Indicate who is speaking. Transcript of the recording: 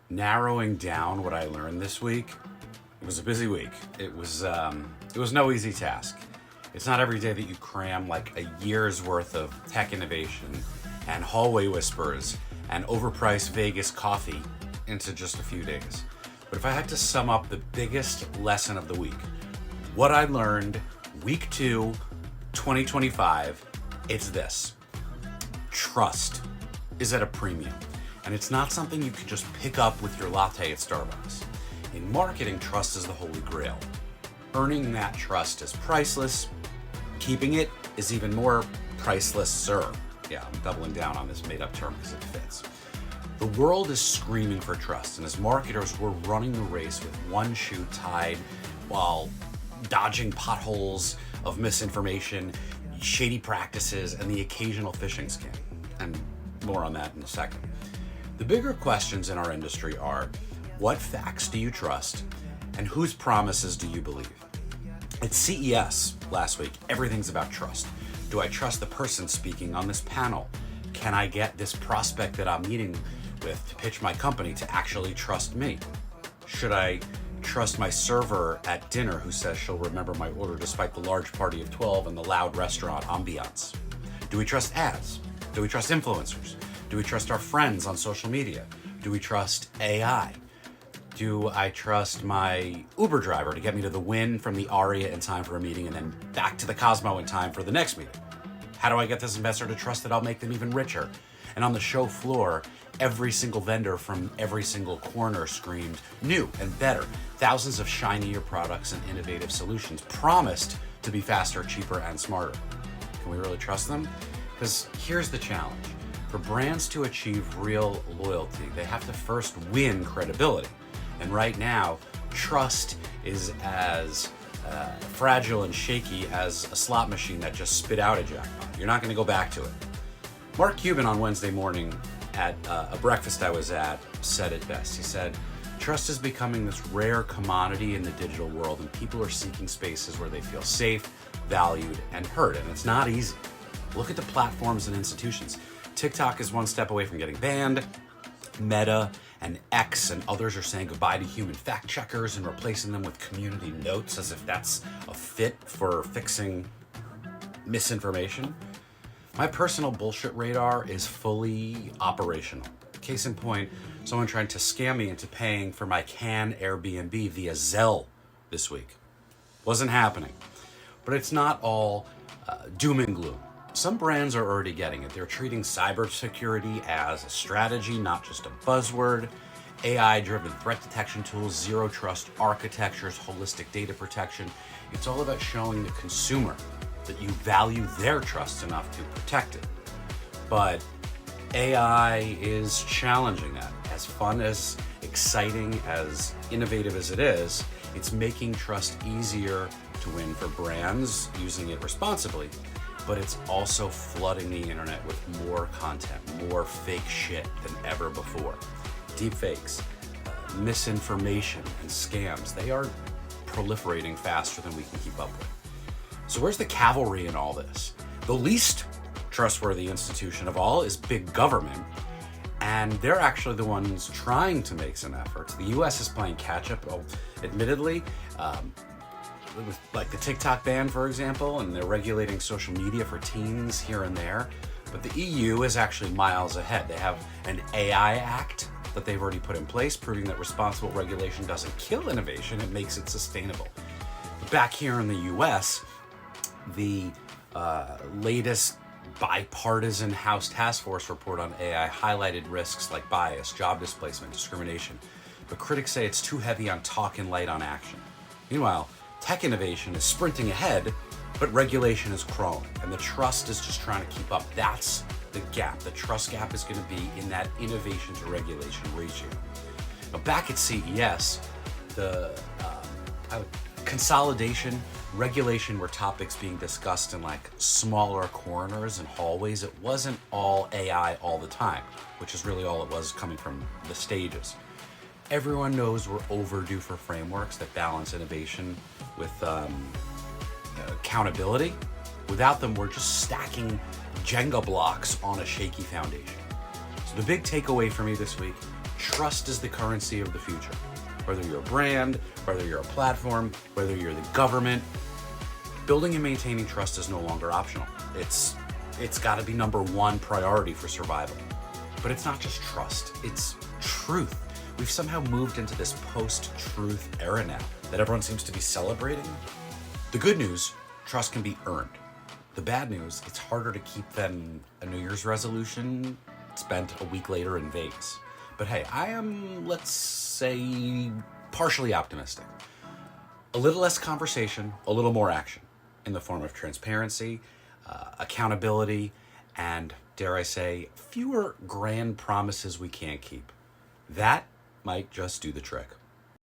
Speaker 1: narrowing down what I learned this week, it was a busy week. It was no easy task. It's not every day that you cram like a year's worth of tech innovation and hallway whispers and overpriced Vegas coffee into just a few days. But if I had to sum up the biggest lesson of the week, what I learned week 2, 2025, it's this. Trust is at a premium, and it's not something you can just pick up with your latte at Starbucks. In marketing, trust is the holy grail. Earning that trust is priceless. Keeping it is even more priceless, sir. Yeah, I'm doubling down on this made-up term because it fits. The world is screaming for trust, and as marketers, we're running the race with one shoe tied while dodging potholes of misinformation, shady practices, and the occasional phishing scam. And more on that in a second. The bigger questions in our industry are, what facts do you trust, and whose promises do you believe? At CES last week, everything's about trust. Do I trust the person speaking on this panel? Can I get this prospect that I'm meeting with to pitch my company to actually trust me? Should I trust my server at dinner who says she'll remember my order despite the large party of 12 and the loud restaurant ambiance? Do we trust ads? Do we trust influencers? Do we trust our friends on social media? Do we trust AI? Do I trust my Uber driver to get me to the Wynn from the Aria in time for a meeting and then back to the Cosmo in time for the next meeting? How do I get this investor to trust that I'll make them even richer? And on the show floor, every single vendor from every single corner screamed new and better. Thousands of shinier products and innovative solutions promised to be faster, cheaper, and smarter. Can we really trust them? Because here's the challenge. For brands to achieve real loyalty, they have to first win credibility. And right now, trust is as fragile and shaky as a slot machine that just spit out a jackpot. You're not going to go back to it. Mark Cuban on Wednesday morning at a breakfast I was at said it best. He said, trust is becoming this rare commodity in the digital world, and people are seeking spaces where they feel safe, valued, and heard. And it's not easy. Look at the platforms and institutions. TikTok is one step away from getting banned. Meta and X and others are saying goodbye to human fact checkers and replacing them with community notes as if that's a fit for fixing misinformation. My personal bullshit radar is fully operational. Case in point, someone tried to scam me into paying for my Cannes Airbnb via Zelle this week. Wasn't happening. But it's not all doom and gloom. Some brands are already getting it. They're treating cybersecurity as a strategy, not just a buzzword. AI-driven threat detection tools, zero trust architectures, holistic data protection. It's all about showing the consumer that you value their trust enough to protect it. But AI is challenging that. As fun, as exciting, as innovative as it is, it's making trust easier to win for brands using it responsibly. But it's also flooding the internet with more content, more fake shit than ever before. Deepfakes, misinformation, and scams, they are proliferating faster than we can keep up with. So where's the cavalry in all this? The least trustworthy institution of all is big government, and they're actually the ones trying to make some efforts. The US is playing catch up, admittedly, with like the TikTok ban, for example, and they're regulating social media for teens here and there. But the EU is actually miles ahead. They have an AI Act that they've already put in place, proving that responsible regulation doesn't kill innovation, it makes it sustainable. But back here in the US, the latest bipartisan House Task Force report on AI highlighted risks like bias, job displacement, discrimination. But critics say it's too heavy on talk and light on action. Meanwhile, tech innovation is sprinting ahead, but regulation is crawling, and the trust is just trying to keep up. That's the gap. The trust gap is going to be in that innovation to regulation ratio. Now, back at CES, the consolidation, regulation were topics being discussed in like smaller corners and hallways. It wasn't all AI all the time, which is really all it was coming from the stages. Everyone knows we're overdue for frameworks that balance innovation with accountability. Without them, we're just stacking Jenga blocks on a shaky foundation. So the big takeaway for me this week, trust is the currency of the future. Whether you're a brand, whether you're a platform, whether you're the government, building and maintaining trust is no longer optional. It's got to be number one priority for survival. But it's not just trust, it's truth. We've somehow moved into this post-truth era now that everyone seems to be celebrating. The good news, trust can be earned. The bad news, it's harder to keep than a New Year's resolution spent a week later in Vegas. But hey, I am, let's say, partially optimistic. A little less conversation, a little more action in the form of transparency, accountability, and, dare I say, fewer grand promises we can't keep. That might just do the trick.